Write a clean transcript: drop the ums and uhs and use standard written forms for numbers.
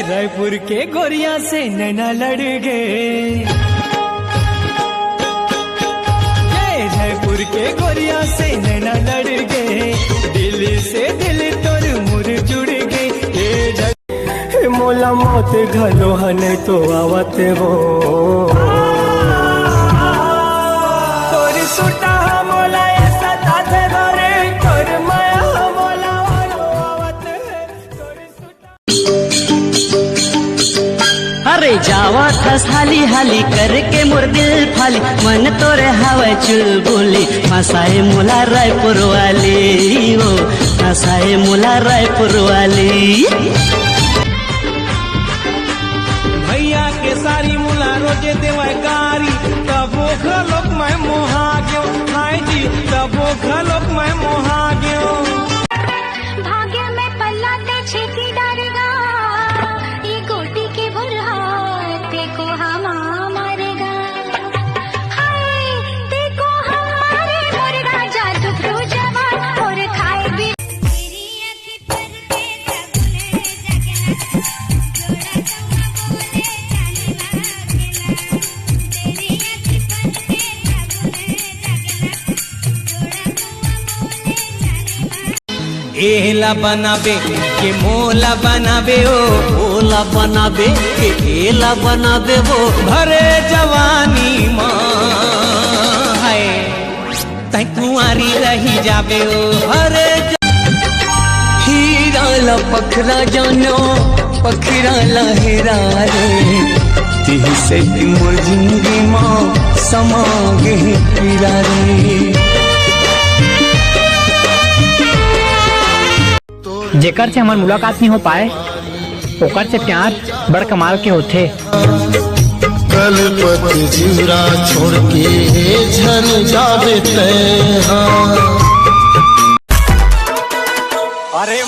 रायपुर के गोरिया से नैना लड़ गए, रायपुर के गोरिया से नैना लड़ गए, दिल से दिल तोर मुर जुड़ गए। मोला मौत घलो हने तो आवत वो तोर सुटा मोला ऐसा ताथे रे, तोर माया मोला आवत है तोर सुटा। अरे जावा खस हाली हाली करके मोर दिल फाली, मन तोरे हवा चुलबुली, मसाए मुला रायपुर वाली, ओ मसाए मुला रायपुर वाली। भैया के सारी मुला रोजे देवा गारी, तबो खलोक मैं मोहा गयो, हाय जी तबो खलोक मैं मोहा गयो। भाग्य में पल्ला ते छेती डरगा, ये गोटी के बुरहाते को हम मारेगा, हाय देखो हमारे मुर्गा जादू प्रो जवान और खाए भी। तेरी अखी पर के जगले जगना, जोड़ा तो बोले जाने लागेला, तेरी अखी पर के जगले जगना, जोड़ा तो बोले जाने लागेला। एला बनाबे के मोला बनाबे, ओ ओला बनाबे के एला बनाबे, वो भरे जवानी माँ है तै कुंवारी रही जाबे, ओ भरे हीरा ला पखरा जानो पखरा लहरा रे, तिही से मोर जिंदगी माँ समा गई पीरा रे। जेकर से हमार मुलाकात नहीं हो पाए, ओकर से प्यार बड़ कमाल के होथे। कलपत जीरा छोड़ के झन जावे तैहा। अरे